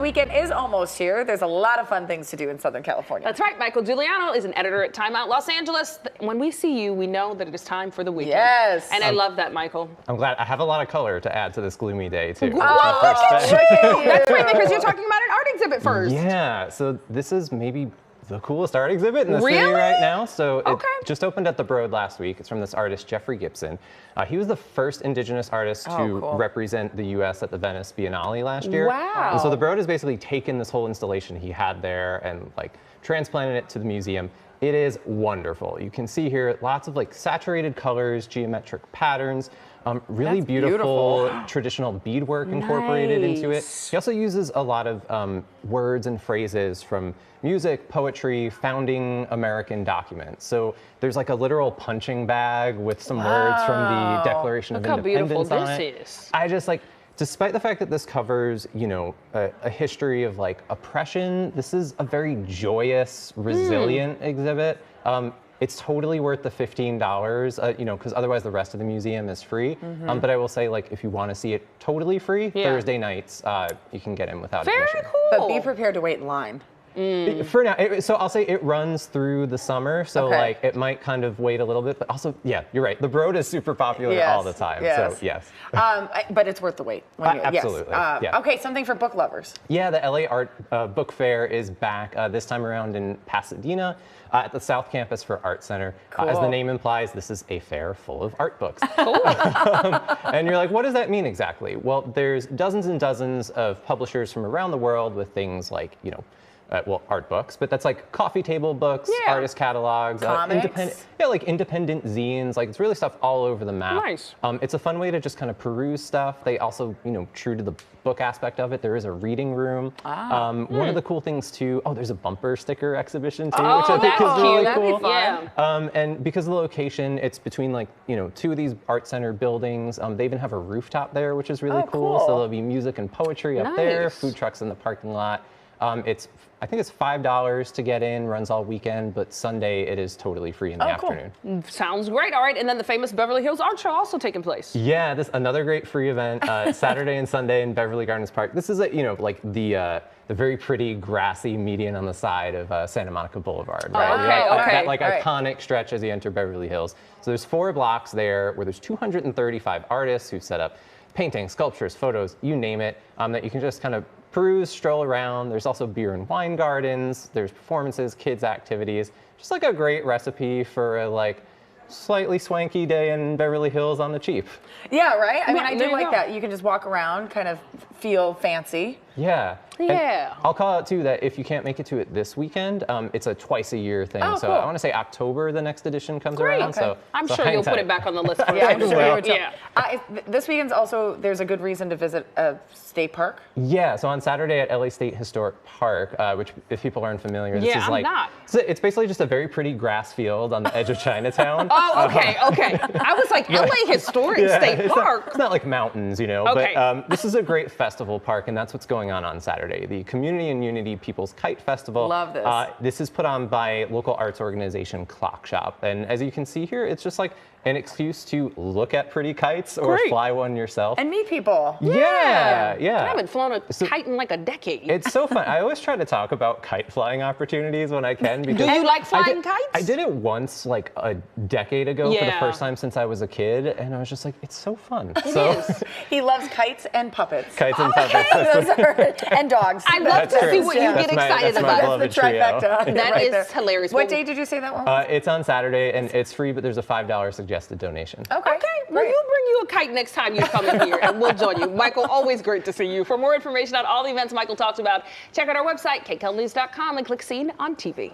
Weekend is almost here. There's a lot of fun things to do in Southern California. That's right. Michael Juliano is an editor at Time Out Los Angeles. When we see you, we know that it is time for the weekend. Yes. And I love that, Michael. I'm glad. I have a lot of color to add to this gloomy day, too. Oh, look at you. That's right, because you're talking about an art exhibit first. Yeah, so this is maybe the coolest art exhibit in the Really? city right now. So it Okay. just opened at the Broad last week. It's from this artist, Jeffrey Gibson. He was the first indigenous artist to cool. represent the U.S. at the Venice Biennale last year. Wow. And so the Broad has basically taken this whole installation he had there and like transplanted it to the museum. It is wonderful. You can see here lots of like saturated colors, geometric patterns, really That's beautiful traditional beadwork incorporated into it. He also uses a lot of words and phrases from music, poetry, founding American documents. So there's like a literal punching bag with some words from the Declaration of Independence on it. Is. I just like, despite the fact that this covers, you know, a history of like oppression, this is a very joyous, resilient exhibit. It's totally worth the $15, you know, because otherwise the rest of the museum is free. But I will say, like, if you want to see it totally free, Thursday nights, you can get in without admission. Very cool. But be prepared to wait in line. For now, so I'll say it runs through the summer, so Okay. like it might kind of wait a little bit, but also, yeah, you're right. The Broad is super popular Yes, all the time, yes. so yes. But it's worth the wait. Absolutely, Yes. yeah. Okay, something for book lovers. Yeah, the LA Art Book Fair is back this time around in Pasadena at the South Campus for Art Center. As the Cool. name implies, this is a fair full of art books. And you're like, what does that mean exactly? Well, there's dozens and dozens of publishers from around the world with things like, you know, well, art books, but that's like coffee table books, artist catalogs, Comics. independent zines. Like it's really stuff all over the map. Nice. It's a fun way to just kind of peruse stuff. They also, you know, true to the book aspect of it, there is a reading room. One of the cool things too, there's a bumper sticker exhibition too, which I think is really that'd be cool. fun. Yeah. And because of the location, it's between like, you know, two of these art center buildings. They even have a rooftop there, which is really cool. cool. So there'll be music and poetry up there, Nice. food trucks in the parking lot. I think it's $5 to get in, runs all weekend, but Sunday it is totally free in the cool. afternoon. Sounds great. All right, and then the famous Beverly Hills Art Show also taking place. Yeah, this another great free event, Saturday and Sunday in Beverly Gardens Park. This is you know, like the very pretty grassy median on the side of Santa Monica Boulevard, right? Okay, That like all right. iconic stretch as you enter Beverly Hills. So there's 4 blocks there where there's 235 artists who set up paintings, sculptures, photos, you name it, that you can just kind of peruse, stroll around. There's also beer and wine gardens. There's performances, kids activities. Just like a great recipe for a like slightly swanky day in Beverly Hills on the cheap. Yeah, right? I mean, I there do you like go. that. You can just walk around, kind of feel fancy. Yeah. And Yeah. I'll call out too that if you can't make it to it this weekend, it's a twice a year thing. Oh, so cool. I want to say October the next edition comes Great. around. Okay. So I'm so sure hang you'll put tight. it back on the list for Yeah, I'm sure you would too. Yeah. This weekend's also, there's a good reason to visit a state park. Yeah, so on Saturday at LA State Historic Park, which if people aren't familiar, this Yeah, is I'm like not. So it's basically just a very pretty grass field on the edge of Chinatown. Oh, okay. I was like, LA Historic State it's Park. It's not like mountains, you know, Okay. but this is a great festival park, and that's what's going on Saturday. The Community and Unity People's Kite Festival. Love this. This is put on by local arts organization Clock Shop, and as you can see here, it's just like an excuse to look at pretty kites or Great. fly one yourself. And meet people. yeah. I haven't flown a kite in like a decade. It's so fun. I always try to talk about kite flying opportunities when I can. Because Do you like I flying did- kites? I did it once, like a decade ago, for the Yeah. first time since I was a kid, and I was just like, it's so fun. It so is. He loves kites and puppets. kites and puppets. Those are- and dogs. I love That's to true. see what you That's get my- excited that's my about. beloved the trifecta. trio. That right is there. hilarious. What Well, day did you say that one was? It's on Saturday, and it's free, but there's a $5 suggested donation. Okay. Well, great. you'll bring you a kite next time you come in here, and we'll join you. Michael, always great to see you. For more information on all the events Michael talks about, check out our website, kcalnews.com, and click Scene on TV.